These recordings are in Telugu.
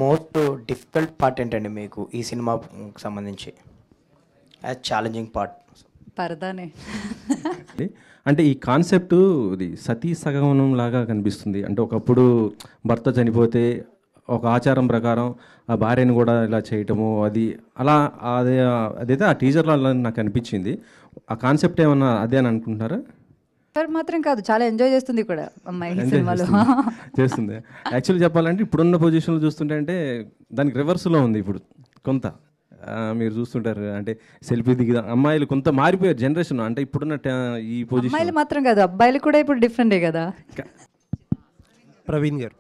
మోస్ట్ డిఫికల్ట్ పార్ట్ ఏంటండి మీకు ఈ సినిమాకి సంబంధించి యాజ్ ఛాలెంజింగ్ పార్ట్? పరదానే. అంటే ఈ కాన్సెప్ట్ ఇది సతీ సగమనం లాగా కనిపిస్తుంది. అంటే ఒకప్పుడు భర్త చనిపోతే ఒక ఆచారం ప్రకారం ఆ భార్యను కూడా ఇలా చేయటము, అది అలా అదైతే ఆ టీజర్లో అలా నాకు అనిపించింది. ఆ కాన్సెప్ట్ ఏమన్నా అదే అని అనుకుంటున్నారా? మాత్రం కాదు, చాలా ఎంజాయ్ చేస్తుంది కూడా అమ్మాయి సినిమాలో. చేస్తుంది. యాక్చువల్లీ చెప్పాలంటే ఇప్పుడున్న పొజిషన్లో చూస్తుంటే అంటే దానికి రివర్స్లో ఉంది ఇప్పుడు కొంత. మీరు చూస్తుంటారు అంటే సెల్ఫీ దిగి అమ్మాయిలు కొంత మారిపోయారు జనరేషన్. అంటే ఇప్పుడున్న ఈ పొజిషన్ అమ్మాయిలు మాత్రం కాదు, అబ్బాయిలు కూడా ఇప్పుడు డిఫరెంటే కదా. ప్రవీణ్ గారు,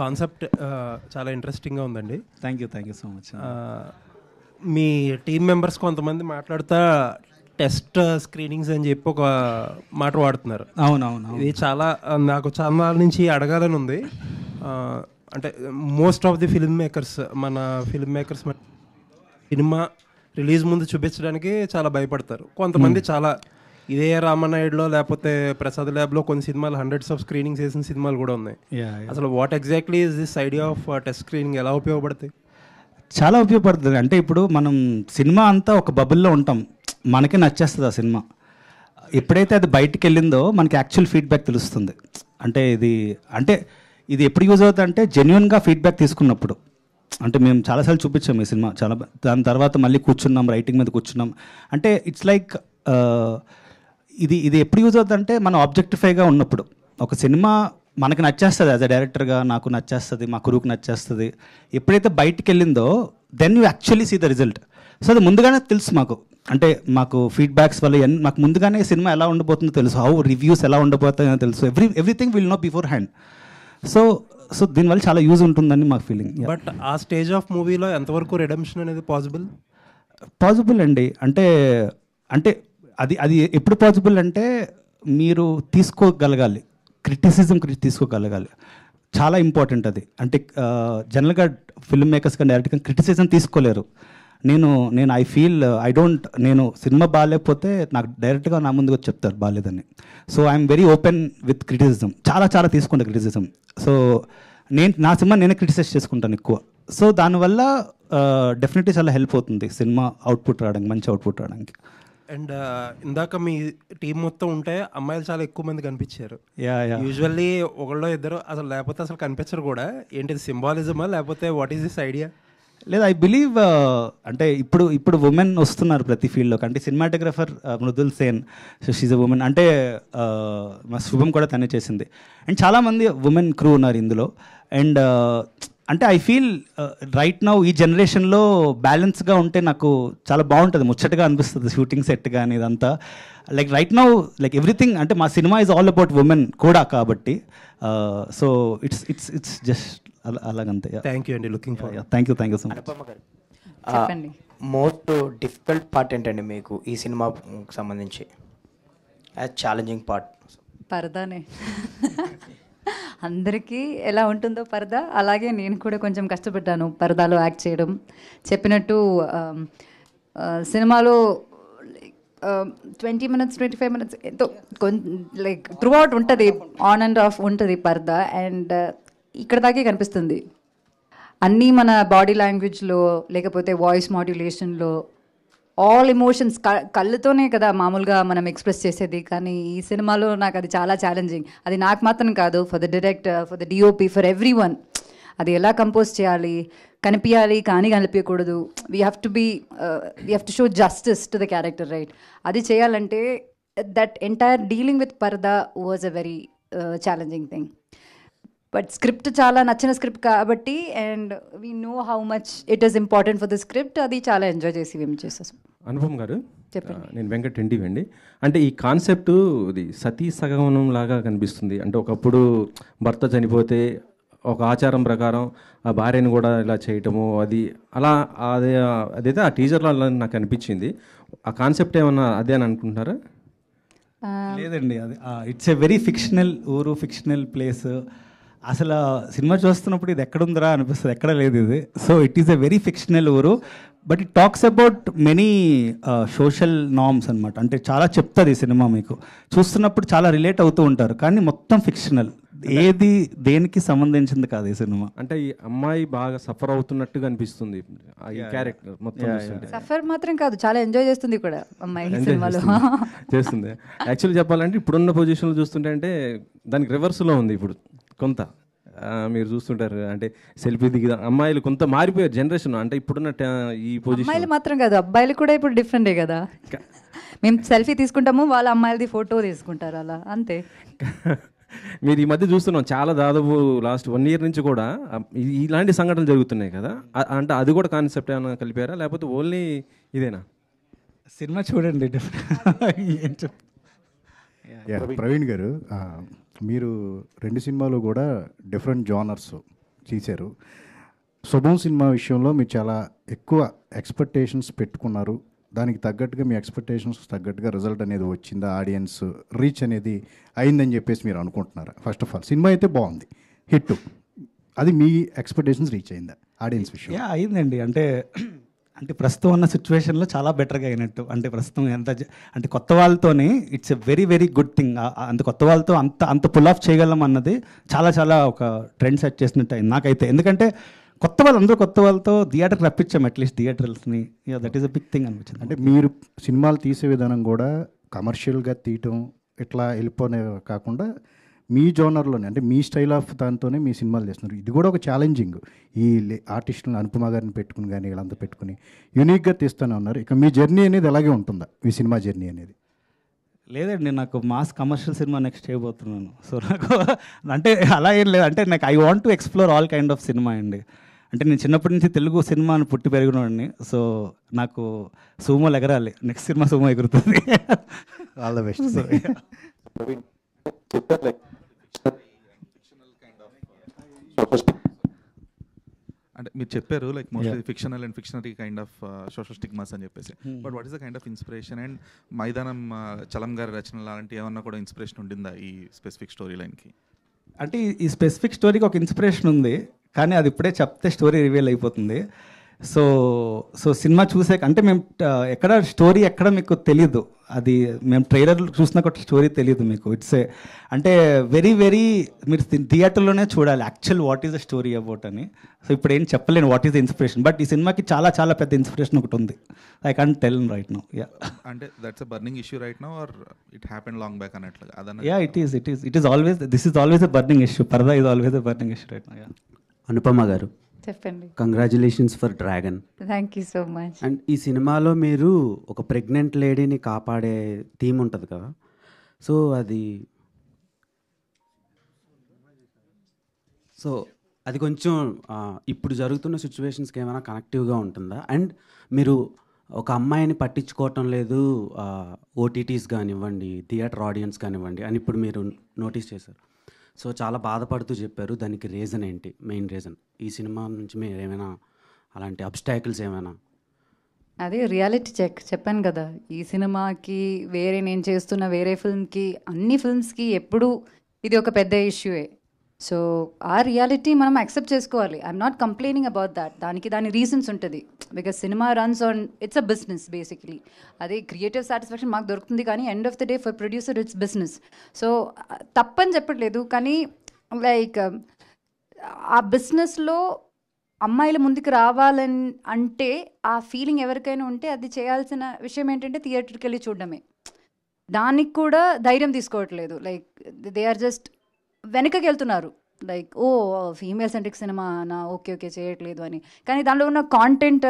కాన్సెప్ట్ చాలా ఇంట్రెస్టింగ్గా ఉందండి. Thank you so much. Me team members కొంతమంది మాట్లాడుతా టెస్ట్ స్క్రీనింగ్స్ అని చెప్పి ఒక మాట వాడుతున్నారు. అవునవును, ఇది చాలా నాకు చాలా నుంచి అడగాలని ఉంది. అంటే most of the film makers, మన ఫిల్మ్ మేకర్స్ సినిమా రిలీజ్ ముందు చూపించడానికి చాలా భయపడతారు. కొంతమంది చాలా ఇదే రామనాయుడులో లేకపోతే ప్రసాద్ ల్యాబ్లో కొన్ని సినిమాలు హండ్రెడ్స్ ఆఫ్ స్క్రీనింగ్స్ వేసిన సినిమాలు కూడా ఉన్నాయి. అసలు what exactly is this idea of test screening, ఎలా ఉపయోగపడతాయి? చాలా ఉపయోగపడుతుంది. అంటే ఇప్పుడు మనం సినిమా అంతా ఒక బబుల్లో ఉంటాం, మనకి నచ్చేస్తుంది ఆ సినిమా. ఎప్పుడైతే అది బయటికి వెళ్ళిందో మనకి యాక్చువల్ ఫీడ్బ్యాక్ తెలుస్తుంది. అంటే ఇది ఎప్పుడు యూజ్ అవుతుంది అంటే జెన్యున్గా ఫీడ్బ్యాక్ తీసుకున్నప్పుడు. అంటే మేము చాలాసార్లు చూపించాం ఈ సినిమా, దాని తర్వాత మళ్ళీ కూర్చున్నాం, రైటింగ్ మీద కూర్చున్నాం. అంటే ఇట్స్ లైక్ ఇది ఎప్పుడు యూజ్ అవుతుంది అంటే మనం ఆబ్జెక్టిఫైగా ఉన్నప్పుడు. ఒక సినిమా మనకు నచ్చేస్తుంది, యాజ్ అ డైరెక్టర్గా నాకు నచ్చేస్తుంది, మా కురుకు నచ్చేస్తుంది. ఎప్పుడైతే బయటికి వెళ్ళిందో then you actually see the result. So అది ముందుగానే తెలుసు మాకు. అంటే మాకు ఫీడ్బ్యాక్స్ వల్ల మాకు ముందుగానే సినిమా ఎలా ఉండబోతుందో తెలుసు, హౌ రివ్యూస్ ఎలా ఉండబోతాయో తెలుసు. Everything will know before hand. So దీనివల్ల చాలా యూజ్ ఉంటుందని మాకు ఫీలింగ్. బట్ ఆ స్టేజ్ ఆఫ్ మూవీలో ఎంతవరకు రిడెంప్షన్ అనేది పాసిబుల్ అండి. అంటే అది ఎప్పుడు పాసిబుల్ అంటే మీరు తీసుకోగలగాలి, క్రిటిసిజం తీసుకోగలగాలి. చాలా ఇంపార్టెంట్ అది. అంటే జనరల్గా ఫిల్మ్ మేకర్స్ కానీ డైరెక్ట్గా క్రిటిసిజం తీసుకోలేరు. నేను ఐ ఫీల్ నేను సినిమా బాగాలేకపోతే నాకు డైరెక్ట్గా నా ముందుకు వచ్చి చెప్తారు బాగాలేదని. So I'm very open with criticism. చాలా తీసుకుంటా క్రిటిసిజం. సో నా సినిమా నేనే క్రిటిసైజ్ చేసుకుంటాను ఎక్కువ. సో దానివల్ల డెఫినెట్లీ చాలా హెల్ప్ అవుతుంది సినిమా అవుట్పుట్ రావడానికి, మంచి అవుట్పుట్ రావడానికి. అండ్ ఇందాక మీ టీం మొత్తం ఉంటే అమ్మాయిలు చాలా ఎక్కువ మంది కనిపించారు. యా యూజువల్లీ ఒకళ్ళో ఇద్దరు అసలు, లేకపోతే అసలు కనిపించరు కూడా. ఏంటిది సింబాలిజమా లేకపోతే వాట్ ఈస్ దిస్ ఐడియా? లేదు, ఐ బిలీవ్ అంటే ఇప్పుడు ఉమెన్ వస్తున్నారు ప్రతి ఫీల్డ్లోకి. అంటే cinematographer Mridul Sen, she's a women. అంటే మా శుభం కూడా తనే చేసింది. అండ్ చాలామంది ఉమెన్ క్రూ ఉన్నారు ఇందులో. అండ్ అంటే ఐ ఫీల్ రైట్ నౌ ఈ జనరేషన్లో బ్యాలెన్స్గా ఉంటే నాకు చాలా బాగుంటుంది, ముచ్చటగా అనిపిస్తుంది షూటింగ్ సెట్ కానీ ఇదంతా. Like right now like everything, అంటే మా cinema is all about women కూడా కాబట్టి. సో ఇట్స్ జస్ట్ అలాగంతే. థ్యాంక్ యూ అండి, looking for. Thank you so much. చెప్పండి. మోస్ట్ డిఫికల్ట్ పార్ట్ ఏంటండి మీకు ఈ సినిమాకి సంబంధించి యాజ్ ఛాలెంజింగ్ పార్ట్? పరదానే. అందరికీ ఎలా ఉంటుందో పరదా, అలాగే నేను కూడా కొంచెం కష్టపడ్డాను పరదాలో యాక్ట్ చేయడం. చెప్పినట్టు సినిమాలో 20 minutes 25 minutes ఎంతో లైక్ త్రూ అవుట్ ఉంటుంది, ఆన్ అండ్ ఆఫ్ ఉంటుంది పరదా. అండ్ ఇక్కడ దాకే కనిపిస్తుంది అన్నీ మన బాడీ లాంగ్వేజ్లో, లేకపోతే వాయిస్ మాడ్యులేషన్లో, ఆల్ ఎమోషన్స్ కళ్ళతోనే కదా మామూలుగా మనం ఎక్స్ప్రెస్ చేసేది. కానీ ఈ సినిమాలో నాకు అది చాలా ఛాలెంజింగ్. అది నాకు మాత్రం కాదు, for the director, for the DOP, for everyone. అది ఎలా కంపోజ్ చేయాలి, కనిపించాలి కానీ కనిపించకూడదు. We have to show justice to the character, right? అది చేయాలంటే that entire dealing with Paradha was a very challenging thing. But script చాలా నచ్చిన స్క్రిప్ట్ కాబట్టి, and we know how much it is important for the script. అది చాలా ఎంజాయ్ చేసి మేము చేస్తాం. అనుపమ్ గారు, చెప్పండి. నేను వెంకట్ అండి. అంటే ఈ కాన్సెప్ట్ ఇది సతీ సగమనం లాగా కనిపిస్తుంది. అంటే ఒకప్పుడు భర్త చనిపోతే ఒక ఆచారం ప్రకారం ఆ భార్యను కూడా ఇలా చేయటము, అది అలా అదైతే ఆ టీజర్లో అలా నాకు అనిపించింది. ఆ కాన్సెప్ట్ ఏమన్నా అదే అని అనుకుంటున్నారా? లేదండి, అది ఇట్స్ ఎ వెరీ ఫిక్షనల్ ఊరు, ఫిక్షనల్ ప్లేస్. అసలు సినిమా చూస్తున్నప్పుడు ఇది ఎక్కడుందిరా అనిపిస్తుంది, ఎక్కడ లేదు ఇది. So it is a very fictional ఊరు, but it talks about many social norms అనమాట. అంటే చాలా చెప్తుంది ఈ సినిమా, మీకు చూస్తున్నప్పుడు చాలా రిలేట్ అవుతూ ఉంటారు, కానీ మొత్తం ఫిక్షనల్, ఏది దేనికి సంబంధించింది కాదు ఈ సినిమా. అంటే ఈ అమ్మాయి బాగా సఫర్ అవుతున్నట్టుగా అనిపిస్తుంది ఈ క్యారెక్టర్ మొత్తం చూస్తుంటే. సఫర్ మాత్రం కాదు, చాలా ఎంజాయ్ చేస్తుంది కూడా అమ్మాయి ఈ సినిమాలో. చేస్తుంది. యాక్చువల్లీ చెప్పాలంటే ఇప్పుడున్న పొజిషన్లో చూస్తుంటే అంటే దానికి రివర్స్లో ఉంది ఇప్పుడు కొంత. మీరు చూస్తుంటారు అంటే సెల్ఫీ దిగి అమ్మాయిలు కొంత మారిపోయారు జనరేషన్. అంటే ఇప్పుడున్న ఈ పొజిషన్ అమ్మాయిలు మాత్రం కాదు, అబ్బాయిలు కూడా ఇప్పుడు డిఫరెంటే కదా. మేము సెల్ఫీ తీసుకుంటాము, వాళ్ళ అమ్మాయిలది ఫోటో తీసుకుంటారు, అలా అంతే. మీరు ఈ మధ్య చూస్తున్నాం చాలా, దాదాపు లాస్ట్ 1 year నుంచి కూడా ఇలాంటి సంఘటనలు జరుగుతున్నాయి కదా. అంటే అది కూడా కాన్సెప్ట్ ఏమైనా కలిపారా, లేకపోతే ఓన్లీ ఇదేనా? సినిమా చూడండి. ప్రవీణ్ గారు, మీరు 2 సినిమాలు కూడా డిఫరెంట్ జానర్స్ తీశారు. శుభం సినిమా విషయంలో మీరు చాలా ఎక్కువ ఎక్స్పెక్టేషన్స్ పెట్టుకున్నారు, దానికి తగ్గట్టుగా మీ ఎక్స్పెక్టేషన్స్ తగ్గట్టుగా రిజల్ట్ అనేది వచ్చిందా, ఆడియన్స్ రీచ్ అనేది అయిందని చెప్పేసి మీరు అనుకుంటున్నారా? ఫస్ట్ ఆఫ్ ఆల్ సినిమా అయితే బాగుంది, హిట్, అది మీ ఎక్స్పెక్టేషన్స్ రీచ్ అయిందా ఆడియన్స్ విషయం? అయిందండి. అంటే ప్రస్తుతం ఉన్న సిచ్యువేషన్లో చాలా బెటర్గా అయినట్టు. అంటే ప్రస్తుతం అంటే కొత్త వాళ్ళతోనే it's a very very good thing. అంత కొత్త వాళ్ళతో అంత పుల్ ఆఫ్ చేయగలం అన్నది చాలా చాలా ఒక ట్రెండ్ సెట్ చేసినట్టు అయింది నాకైతే. ఎందుకంటే అందరూ కొత్త వాళ్ళతో థియేటర్కి రప్పించాం, అట్లీస్ట్ థియేటర్స్ని. That is a big thing అనిపించింది. అంటే మీరు సినిమాలు తీసే విధానం కూడా కమర్షియల్గా తీయటం ఇట్లా వెళ్ళిపోనే కాకుండా మీ జోనర్లోనే, అంటే మీ స్టైల్ ఆఫ్ దాంతోనే మీ సినిమాలు చేస్తున్నారు. ఇది కూడా ఒక ఛాలెంజింగ్. ఈ ఆర్టిస్టులను అనుపమ గారిని పెట్టుకుని కానీ వీళ్ళంతా పెట్టుకుని యూనిక్గా తీస్తూనే ఉన్నారు. ఇక మీ జర్నీ అనేది అలాగే ఉంటుందా, మీ సినిమా జర్నీ అనేది? లేదండి, నాకు మాస్ కమర్షియల్ సినిమా నెక్స్ట్ చేయబోతున్నాను. సో నాకు అంటే అలా ఏం లేదు. అంటే నాకు I want to explore all kind of cinema అండి. అంటే నేను చిన్నప్పటి నుంచి తెలుగు సినిమాని పుట్టి పెరిగినవాడిని. సో నాకు సుమోలు ఎగరాలి, నెక్స్ట్ సినిమా సుమో ఎగురుతుంది. All the best. అంటే మీరు చెప్పారు like mostly fictional and fictionary kind of social stigmas అని చెప్పేసి, but what is the kind of inspiration and Maidanam Chalam గారి రచనలు అలాంటి ఏమన్నా కూడా ఇన్స్పిరేషన్ ఉండిందా ఈ స్పెసిఫిక్ స్టోరీ లైన్కి? అంటే ఈ స్పెసిఫిక్ స్టోరీకి ఒక ఇన్స్పిరేషన్ ఉంది, కానీ అది ఇప్పుడే చెప్తే స్టోరీ రివీల్ అయిపోతుంది. సో సినిమా చూసాక అంటే మేము స్టోరీ ఎక్కడ మీకు తెలియదు, అది మేము ట్రైలర్ చూసినా కూడా స్టోరీ తెలియదు మీకు. ఇట్స్ అంటే వెరీ వెరీ మీరు థియేటర్లోనే చూడాలి actual what is the story about అని. సో ఇప్పుడు ఏం చెప్పలేను what is the inspiration, but ఈ సినిమాకి చాలా చాలా పెద్ద ఇన్స్పిరేషన్ ఒకటి ఉంది. I can't tell right now. అంటే that's a burning issue right now or it happened long back అన్నట్లుగా? అదన్నా it is always this is always a burning issue. Paradha is always a burning issue right now. Anupama గారు, చెప్పండి. Congratulations for dragon. Thank you so much. And ఈ సినిమాలో మీరు ఒక ప్రెగ్నెంట్ లేడీని కాపాడే థీమ్ ఉంటుంది కదా, సో అది కొంచెం ఇప్పుడు జరుగుతున్న సిచ్యువేషన్స్కి ఏమైనా కనెక్టివ్గా ఉంటుందా? అండ్ మీరు ఒక అమ్మాయిని పట్టించుకోవటం లేదు ఓటీటీస్ కానివ్వండి, థియేటర్ ఆడియన్స్ కానివ్వండి అని ఇప్పుడు మీరు నోటీస్ చేశారు. సో చాలా బాధపడుతూ చెప్పారు, దానికి రీజన్ ఏంటి, మెయిన్ రీజన్? ఈ సినిమా నుంచి మీరు ఏమైనా అలాంటి అబ్స్టాకిల్స్ ఏమైనా? అదే రియాలిటీ చెక్ చెప్పాను కదా, ఈ సినిమాకి వేరే నేను చేస్తున్న వేరే ఫిల్మ్కి అన్ని ఫిల్మ్స్కి ఎప్పుడు ఇది ఒక పెద్ద ఇష్యూయే. సో ఆ రియాలిటీ మనం యాక్సెప్ట్ చేసుకోవాలి. I'm not complaining about that. దాని రీజన్స్ ఉంటుంది. Because cinema runs on it's a business basically. అదే క్రియేటివ్ సాటిస్ఫాక్షన్ మాకు దొరుకుతుంది, కానీ end of the day for producer it's business. So తప్పని చెప్పట్లేదు, కానీ లైక్ ఆ బిజినెస్లో అమ్మాయిలు ముందుకు రావాలని అంటే ఆ ఫీలింగ్ ఎవరికైనా ఉంటే అది చేయాల్సిన విషయం ఏంటంటే థియేటర్కి వెళ్ళి చూడడమే. దానికి కూడా ధైర్యం తీసుకోవట్లేదు. లైక్ దే ఆర్ జస్ట్ వెనకకి వెళ్తున్నారు. లైక్ ఫీమేల్ సెంట్రిక్ సినిమా నా ఓకే చేయట్లేదు అని. కానీ దానిలో ఉన్న కాంటెంట్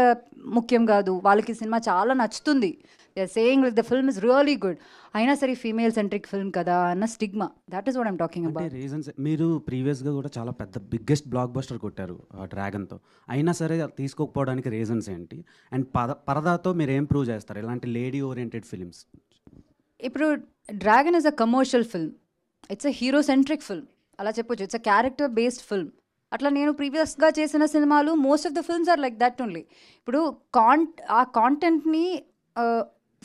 ముఖ్యం కాదు. వాళ్ళకి సినిమా చాలా నచ్చుతుంది, they are saying like the film is really good, అయినా సరే ఫీమేల్ సెంట్రిక్ ఫిల్మ్ కదా అన్న stigma. That is what I'm talking about. Reasons మీరు ప్రీవియస్గా కూడా చాలా పెద్ద బిగ్గెస్ట్ బ్లాక్ బస్టర్ కొట్టారు డ్రాగన్తో, అయినా సరే తీసుకోకపోవడానికి రీజన్స్ ఏంటి? అండ్ పరదాతో మీరు ఏం ప్రూవ్ చేస్తారు ఇలాంటి లేడీ ఓరియంటెడ్ ఫిల్మ్స్? ఇప్పుడు Dragon is a commercial film, it's a hero centric film అలా చెప్పొచ్చు. It's a character based film. అట్లా నేను ప్రీవియస్గా చేసిన సినిమాలు most of the films are like that only. ఇప్పుడు ఆ కాంటెంట్ని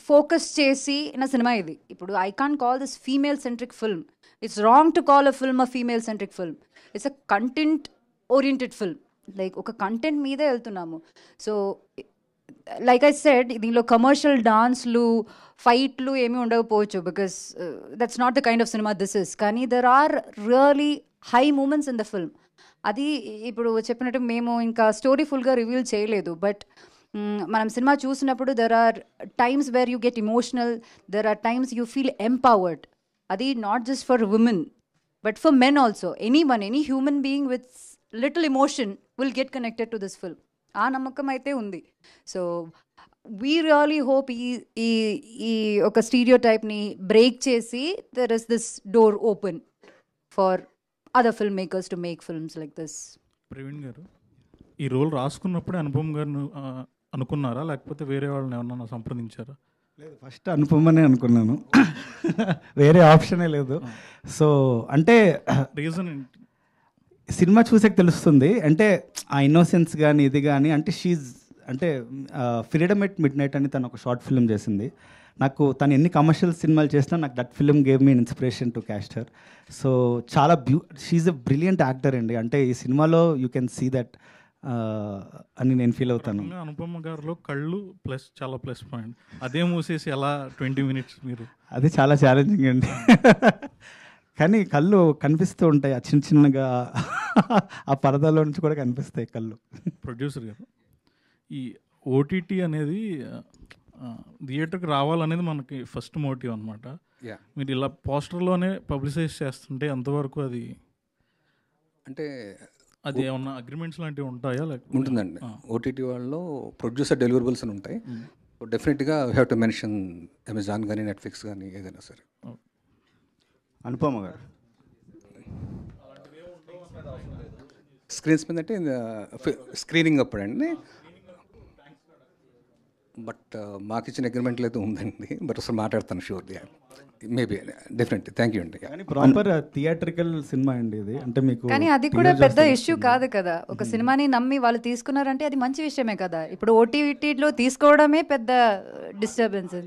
ఫోకస్ చేసి నా సినిమా ఇది. ఇప్పుడు I can't call this female centric film. It's wrong to call a film a female centric film. It's a content oriented film. Like ఒక కంటెంట్ మీదే వెళ్తున్నాము. సో లైక్ ఐ సెడ్, దీనిలో కమర్షియల్ డాన్స్లు ఫైట్లు ఏమీ ఉండకపోవచ్చు, because that's not the kind of cinema this is. కానీ there are really high moments in the film. అది ఇప్పుడు చెప్పినట్టు మేము ఇంకా స్టోరీ ఫుల్గా రివీల్ చేయలేదు, బట్ మనం సినిమా చూసినప్పుడు there are times where you get emotional, there are times you feel empowered. అది not just for women but for men also. Any human being with little emotion will get connected to this film. ఆ నమ్మకం అయితే ఉంది. సో వీ రియలీ హోప్ ఈ ఒక స్టీరియో టైప్ని బ్రేక్ చేసి there is this door open for other film makers to make films like this. Praveen గారు, ఈ రోల్ రాసుకున్నప్పుడే అనుపమ్ గారిని అనుకున్నారా, లేకపోతే వేరే వాళ్ళని ఏమన్నా సంప్రదించారా? లేదు, ఫస్ట్ అనుపమనే అనుకున్నాను. వేరే ఆప్షనే లేదు. సో అంటే రీజన్ సినిమా చూసాక తెలుస్తుంది. అంటే ఆ ఇన్నోసెన్స్ కానీ ఇది కానీ, అంటే అంటే ఫ్రీడమ్ ఎట్ మిడ్ నైట్ అని తను ఒక షార్ట్ ఫిల్మ్ చేసింది. నాకు తను ఎన్ని కమర్షియల్ సినిమాలు చేసినా నాకు that film gave me inspiration to caste her. So చాలా షీఈ్ ఎ బ్రిలియంట్ యాక్టర్ అండి. అంటే ఈ సినిమాలో యూ కెన్ సీ దట్ అని నేను ఫీల్ అవుతాను. అనుపమ గారిలో కళ్ళు ప్లస్ చాలా ప్లస్ పాయింట్. అదే మూసేసి ఎలా 20 minutes మీరు? అది చాలా ఛాలెంజింగ్ అండి. కానీ కళ్ళు కనిపిస్తూ ఉంటాయి, ఆ చిన్నగా ఆ పరదాలో నుంచి కూడా కనిపిస్తాయి కళ్ళు. ప్రొడ్యూసర్ గారు, ఈ ఓటీటీ అనేది థియేటర్కి రావాలనేది మనకి ఫస్ట్ మోటివ్ అనమాట. మీరు ఇలా పోస్టర్లోనే పబ్లిసైజ్ చేస్తుంటే ఎంతవరకు అది, అంటే అది ఏమన్నా అగ్రిమెంట్స్ లాంటివి ఉంటాయా? ఉంటుందండి. ఓటీటీ వాళ్ళలో ప్రొడ్యూసర్ డెలివరబుల్స్ అని ఉంటాయి. డెఫినెట్గా we have to mention Amazon కానీ నెట్ఫ్లిక్స్ కానీ ఏదైనా సరే. అనుపమ గారు, స్క్రీన్స్ మీద అంటే స్క్రీనింగ్ అప్పుడండి. బట్ మాకు ఇచ్చిన అగ్రిమెంట్లు అయితే ఉందండి. బట్ అసలు మాట్లాడతాను షూర్గా, మేబీ డెఫినెట్లీ. థ్యాంక్ యూ అండి. ప్రాపర్ థియేట్రికల్ సినిమా అండి ఇది. అంటే మీకు కానీ అది కూడా పెద్ద ఇష్యూ కాదు కదా. ఒక సినిమాని నమ్మి వాళ్ళు తీసుకున్నారంటే అది మంచి విషయమే కదా. ఇప్పుడు ఓటీటీలో తీసుకోవడమే పెద్ద డిస్టర్బెన్స్.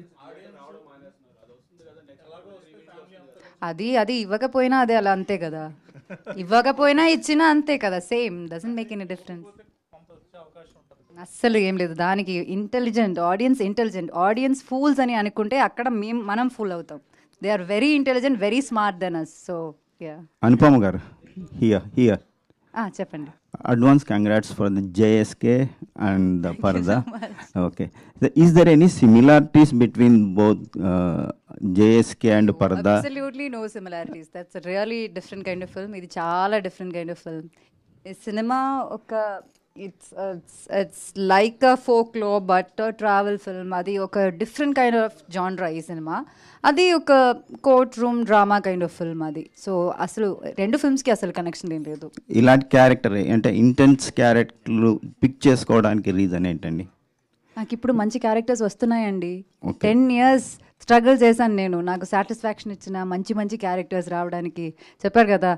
అది ఇవ్వకపోయినా అదే అలా అంతే కదా. ఇవ్వకపోయినా ఇచ్చినా అంతే కదా. Same, doesn't make any difference. అస్సలు ఏం లేదు దానికి. ఆడియన్స్ ఫూల్స్ అని అనుకుంటే అక్కడ మనం ఫూల్ అవుతాం. They are very intelligent, very smart then us. So yeah. Anupama గారు, హియర్ చెప్పండి. Advance congrats for the JSK and the Paradha. Okay, is there any similarities between both JSK and Paradha? Absolutely no similarities. That's a really different kind of film. ఇది చాలా డిఫరెంట్ కైండ్ ఆఫ్ ఫిల్మ్. ఈ సినిమా ఒక it's like a folklore but a travel film. అది ఒక డిఫరెంట్ కైండ్ ఆఫ్ జానరా ఈ సినిమా. అది ఒక court room drama kind of film అది. సో అసలు రెండు ఫిల్మ్స్కి అసలు కనెక్షన్ ఏం లేదు. ఇలాంటి క్యారెక్టర్ అంటే ఇంటెన్స్ క్యారెక్టర్లు పిక్ చేసుకోవడానికి రీజన్ ఏంటండి? నాకు ఇప్పుడు మంచి క్యారెక్టర్స్ వస్తున్నాయండి. 10 years స్ట్రగుల్ చేశాను నేను. నాకు సాటిస్ఫాక్షన్ ఇచ్చిన మంచి క్యారెక్టర్స్ రావడానికి. చెప్పారు కదా,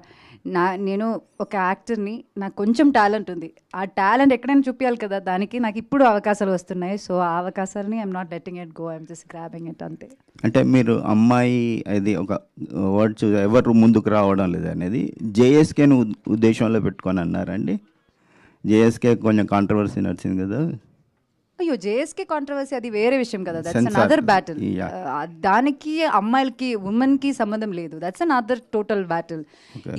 నేను ఒక యాక్టర్ని, నాకు కొంచెం టాలెంట్ ఉంది. ఆ టాలెంట్ ఎక్కడైనా చూపించాలి కదా, దానికి నాకు ఇప్పుడు అవకాశాలు వస్తున్నాయి. సో ఆ అవకాశాలని I'm not letting it go, I'm just grabbing it అంతే. అంటే మీరు అమ్మాయి అది ఒక వర్డ్ ఎవరు ముందుకు రావడం లేదు అనేది జేఎస్కేని ఉద్దేశంలో పెట్టుకొని అన్నారండి? జేఎస్కే కొంచెం కాంట్రవర్సీ నడిచింది కదా. అయ్యో, జేఎస్కే కాంట్రవర్సీ అది వేరే విషయం కదా. That's another battle. దానికి అమ్మాయిలకి ఉమెన్కి సంబంధం లేదు. That's another total battle.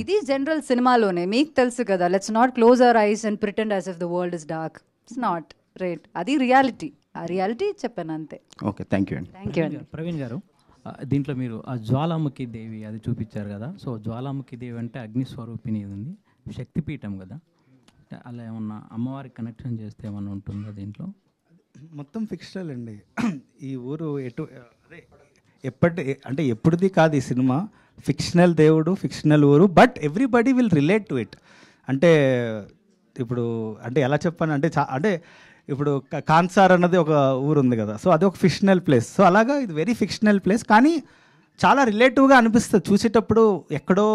ఇది జనరల్ సినిమాలోనే మీకు తెలుసు కదా. Let's not close our eyes and pretend as if the world is dark. It's not right. అది రియాలిటీ. ఆ రియాలిటీ చెప్పాను అంతే. ఓకే, థ్యాంక్ యూ అండి. థ్యాంక్ యూ అండి. ప్రవీణ్ గారు, దీంట్లో మీరు ఆ జ్వాలాముఖి దేవి అది చూపించారు కదా. సో జ్వాలాముఖి దేవి అంటే అగ్నిస్వరూపిణి ఉంది, శక్తిపీఠం కదా. అలా ఏమన్నా అమ్మవారికి కనెక్షన్ చేస్తే ఏమన్నా ఉంటుందా దీంట్లో? మొత్తం ఫిక్షనల్ అండి. ఈ ఊరు అదే అంటే ఎప్పుడుది కాదు ఈ సినిమా. ఫిక్షనల్ దేవుడు, ఫిక్షనల్ ఊరు, but everybody will relate to it. అంటే ఇప్పుడు అంటే ఎలా చెప్పాను అంటే అంటే ఇప్పుడు కాన్సార్ అన్నది ఒక ఊరు ఉంది కదా. సో అది ఒక ఫిక్షనల్ ప్లేస్. సో అలాగా ఇది వెరీ ఫిక్షనల్ ప్లేస్, కానీ చాలా రిలేటివ్గా అనిపిస్తుంది చూసేటప్పుడు. ఎక్కడో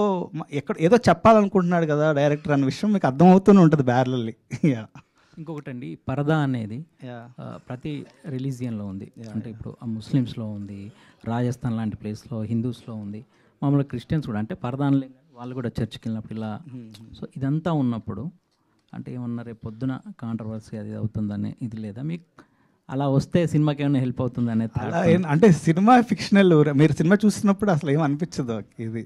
ఏదో చెప్పాలనుకుంటున్నాడు కదా డైరెక్టర్ అన్న విషయం మీకు అర్థమవుతూనే ఉంటుంది బ్యారలల్లీ. ఇంకొకటండి, పరదా అనేది ప్రతి రిలీజియన్లో ఉంది. అంటే ఇప్పుడు ముస్లిమ్స్లో ఉంది, రాజస్థాన్ లాంటి ప్లేస్లో, హిందూస్లో ఉంది, మామూలుగా క్రిస్టియన్స్ కూడా. అంటే పరదా అనలేదు, వాళ్ళు కూడా చర్చ్కి వెళ్ళినప్పుడు ఇలా. సో ఇదంతా ఉన్నప్పుడు అంటే ఏమన్నా రేపు పొద్దున కాంట్రవర్సీ అది అవుతుందని ఇది లేదా మీకు? అలా వస్తే సినిమాకి ఏమైనా హెల్ప్ అవుతుంది అనేది అంటే సినిమా ఫిక్షనల్, మీరు సినిమా చూసినప్పుడు అసలు ఏం అనిపించదు ఇది.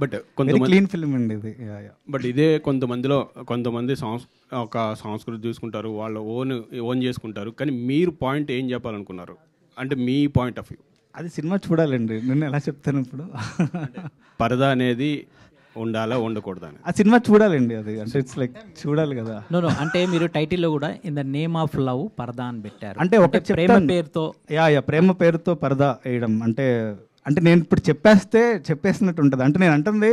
బట్ కొంతమంది క్లీన్ ఫిల్మ్ అండి ఇది. బట్ ఇదే కొంతమంది ఒక సంస్కృతి చూసుకుంటారు, వాళ్ళు ఓన్ చేసుకుంటారు. కానీ మీరు పాయింట్ ఏం చెప్పాలనుకున్నారు అంటే మీ పాయింట్ ఆఫ్ వ్యూ? అది సినిమా చూడాలండి, నేను ఎలా చెప్తాను ఇప్పుడు. పరదా అనేది ఉండాలా ఉండకూడదా అని ఆ సినిమా చూడాలండి, అది అంటే ఇట్స్ లైక్ చూడాలి కదా. నో అంటే మీరు టైటిల్లో కూడా in the name of love పరదా అని పెట్టారు. అంటే ఒక ప్రేమ పేరుతో ప్రేమ పేరుతో పరదా వేయడం అంటే నేను ఇప్పుడు చెప్పేసినట్టు ఉంటుంది. అంటే నేను అంటుంది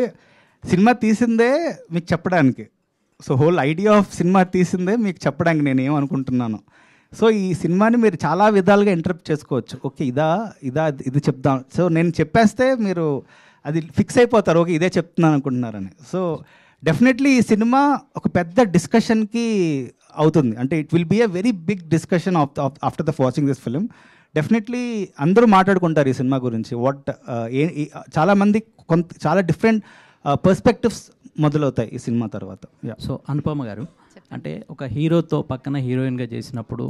సినిమా తీసిందే మీకు చెప్పడానికి. So whole idea of cinema తీసిందే మీకు చెప్పడానికి నేను ఏమనుకుంటున్నాను. సో ఈ సినిమాని మీరు చాలా విధాలుగా ఇంటరప్ట్ చేసుకోవచ్చు. ఓకే ఇది చెప్దాం. సో నేను చెప్పేస్తే మీరు అది ఫిక్స్ అయిపోతారు, ఓకే ఇదే చెప్తున్నాను అనుకుంటున్నారని. సో డెఫినెట్లీ ఈ సినిమా ఒక పెద్ద డిస్కషన్కి అవుతుంది. అంటే it will be a very big discussion after the watching this film. Definitely అందరూ మాట్లాడుకుంటారు ఈ సినిమా గురించి. చాలామంది చాలా డిఫరెంట్ పర్స్పెక్టివ్స్ మొదలవుతాయి ఈ సినిమా తర్వాత. సో అనుపమ గారు, అంటే ఒక హీరోతో పక్కన హీరోయిన్గా చేసినప్పుడు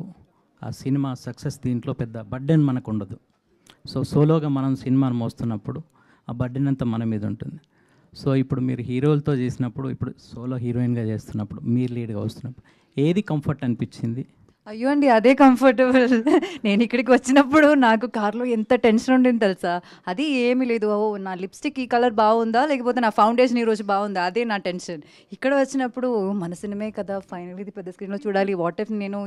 ఆ సినిమా సక్సెస్ దీంట్లో పెద్ద బర్డెన్ మనకు ఉండదు. సో సోలోగా మనం సినిమాను మోస్తున్నప్పుడు ఆ బర్డెన్ అంతా మన మీద ఉంటుంది. సో ఇప్పుడు మీరు హీరోలతో చేసినప్పుడు, ఇప్పుడు సోలో హీరోయిన్గా చేస్తున్నప్పుడు, మీరు లీడ్గా వస్తున్నప్పుడు ఏది కంఫర్ట్ అనిపించింది? అయ్యో అండి, అదే కంఫర్టబుల్. నేను ఇక్కడికి వచ్చినప్పుడు నాకు కార్లో ఎంత టెన్షన్ ఉండింది తెలుసా. అది ఏమీ లేదు, ఓ నా లిప్స్టిక్ ఈ కలర్ బాగుందా, లేకపోతే నా ఫౌండేషన్ ఈరోజు బాగుందా, అదే నా టెన్షన్. ఇక్కడ వచ్చినప్పుడు మన సినిమే కదా, ఫైనల్ ఇది పెద్ద స్క్రీన్లో చూడాలి, వాట్ ఇఫ్ నేను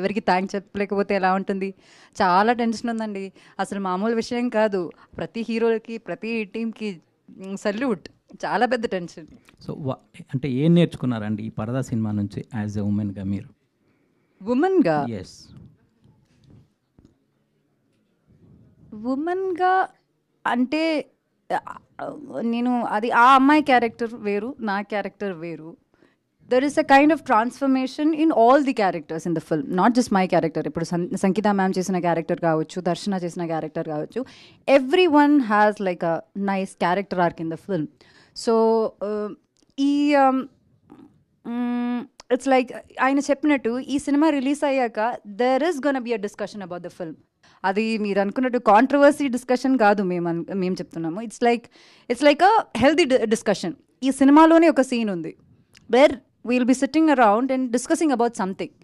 ఎవరికి థ్యాంక్స్ చెప్పలేకపోతే ఎలా ఉంటుంది, చాలా టెన్షన్ ఉందండి. అసలు మామూలు విషయం కాదు. ప్రతి హీరోలకి, ప్రతి టీంకి సల్యూట్. చాలా పెద్ద టెన్షన్. సో అంటే ఏం నేర్చుకున్నారండి ఈ పరదా సినిమా నుంచి యాజ్ ఎ ఉమెన్గా మీరు? ఉమెన్గా ఎస్, ఉమెన్గా అంటే నేను అది ఆ అమ్మాయి క్యారెక్టర్ వేరు, నా క్యారెక్టర్ వేరు. There is a kind of transformation in all the characters in the film, not just my character. ఇప్పుడు సంగీత మ్యామ్ చేసిన క్యారెక్టర్ కావచ్చు, దర్శన చేసిన క్యారెక్టర్ కావచ్చు, every one has like a nice character arc in the film. So ఈ ఇట్స్ లైక్ ఆయన చెప్పినట్టు ఈ సినిమా రిలీజ్ అయ్యాక there is gonna be a discussion about the film. అది మీరు అనుకున్నట్టు కాంట్రవర్సీ డిస్కషన్ కాదు మేము చెప్తున్నాము. It's like a healthy discussion. ఈ సినిమాలోనే ఒక సీన్ ఉంది where we'll be sitting around and discussing about something.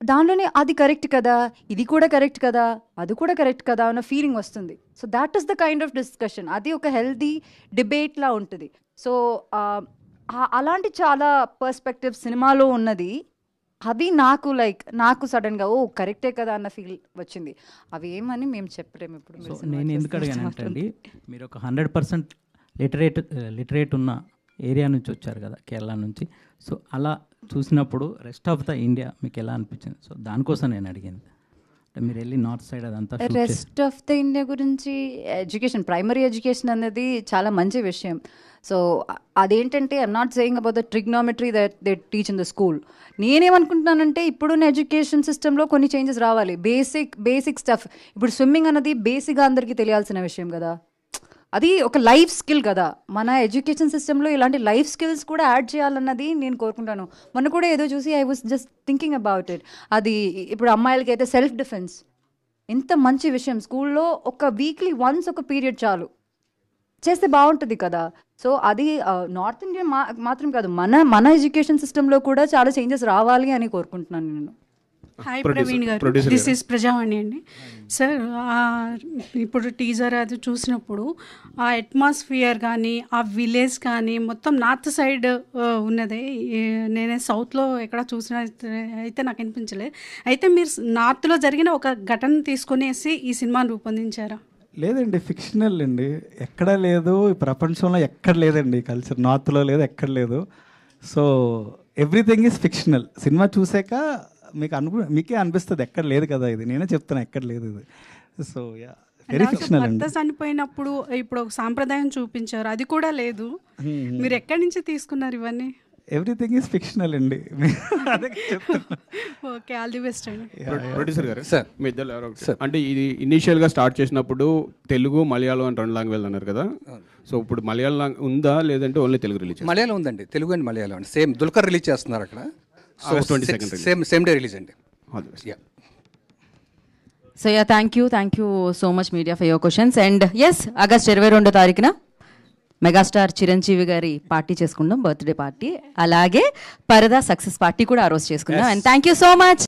దానిలోనే అది కరెక్ట్ కదా, ఇది కూడా కరెక్ట్ కదా, అది కూడా కరెక్ట్ కదా అన్న ఫీలింగ్ వస్తుంది. So that is the kind of discussion. అది ఒక హెల్దీ డిబేట్లా ఉంటుంది. సో అలాంటి చాలా పర్స్పెక్టివ్ సినిమాలో ఉన్నది. అవి నాకు సడన్గా ఓ కరెక్టే కదా అన్న ఫీల్ వచ్చింది. అవి ఏమని మేము చెప్పలేము ఇప్పుడు. సో నేను ఎందుకు అడిగానంటే అండి, మీరు ఒక 100% లిటరేట్ ఉన్న ఏరియా నుంచి వచ్చారు కదా, కేరళ నుంచి. సో అలా చూసినప్పుడు రెస్ట్ ఆఫ్ ద ఇండియా మీకు ఎలా అనిపించింది? సో దానికోసం నేను అడిగింది. అంటే మీరు వెళ్ళి నార్త్ సైడ్ అదంతా రెస్ట్ ఆఫ్ ద ఇండియా గురించి ఎడ్యుకేషన్, ప్రైమరీ ఎడ్యుకేషన్ అనేది చాలా మంచి విషయం. సో అదేంటంటే I'm not saying about the trigonometry that they teach in the school. నేనేమనుకుంటున్నానంటే ఇప్పుడున్న ఎడ్యుకేషన్ సిస్టంలో కొన్ని చేంజెస్ రావాలి. Basic stuff. ఇప్పుడు స్విమ్మింగ్ అన్నది బేసిక్గా అందరికీ తెలియాల్సిన విషయం కదా, అది ఒక లైఫ్ స్కిల్ కదా. మన ఎడ్యుకేషన్ సిస్టంలో ఇలాంటి లైఫ్ స్కిల్స్ కూడా యాడ్ చేయాలన్నది నేను కోరుకుంటాను. మొన్న కూడా ఏదో చూసి I was just thinking about it. అది ఇప్పుడు అమ్మాయిలకి అయితే సెల్ఫ్ డిఫెన్స్ ఎంత మంచి విషయం. స్కూల్లో ఒక వీక్లీ వన్స్ ఒక పీరియడ్ చాలు చేస్తే బాగుంటుంది కదా. సో అది నార్త్ ఇండియా మాత్రం కాదు, మన ఎడ్యుకేషన్ సిస్టంలో కూడా చాలా చేంజెస్ రావాలి అని కోరుకుంటున్నాను నేను. హాయ్ ప్రవీణ్ గారు, దిస్ ఈస్ ప్రజావాణి అండి. సార్ ఇప్పుడు టీజర్ అది చూసినప్పుడు ఆ అట్మాస్ఫియర్ కానీ ఆ విలేజ్ కానీ మొత్తం నార్త్ సైడ్ ఉన్నదే. నేనే సౌత్లో ఎక్కడ చూసిన అయితే నాకు అనిపించలేదు. అయితే మీరు నార్త్లో జరిగిన ఒక ఘటన తీసుకునేసి ఈ సినిమాను రూపొందించారా? లేదండి, ఫిక్షనల్ అండి. ఎక్కడ లేదు, ఈ ప్రపంచంలో ఎక్కడ లేదండి కల్చర్. నార్త్లో లేదు, ఎక్కడ లేదు. So everything is fictional. Cinema చూసాక మీకే అనిపిస్తుంది ఎక్కడ లేదు కదా, ఇది నేనే చెప్తాను ఎక్కడ లేదు ఇది. సో యా, వెరీ ఫిక్షనల్ అండి. భర్త చనిపోయినప్పుడు ఇప్పుడు ఒక సాంప్రదాయం చూపించారు, అది కూడా లేదు. మీరు ఎక్కడి నుంచి తీసుకున్నారు ఇవన్నీ? ఎవ్రీథింగ్ ఈజ్ ఫిక్షనల్ అండి. అదే చెప్తున్నా. ఓకే, ఆల్ ది బెస్ట్ అండి. ప్రొడ్యూసర్ గారు సార్ మీ ఇద్దరు ఎవరో అంటే ఇది ఇనీషియల్గా స్టార్ట్ చేసినప్పుడు తెలుగు మలయాళం అని 2 లాంగ్వేజ్ అన్నారు కదా, సో ఇప్పుడు మలయాళం ఉందా లేదంటే ఓన్లీ తెలుగు రిలీజ్? మలయాళం ఉందండి, తెలుగు అండ్ మలయాళం అండి. సేమ్ దుల్కర్ రిలీజ్ చేస్తున్నారు అక్కడ. August 22nd same day release అండి. So yeah, thank you so much media for your questions. And yes, August 22వ తారీఖున మెగాస్టార్ చిరంజీవి గారి పార్టీ చేసుకుందాం, బర్త్డే పార్టీ. అలాగే పరదా సక్సెస్ పార్టీ కూడా ఆ రోజు చేసుకుందాం. And thank you so much.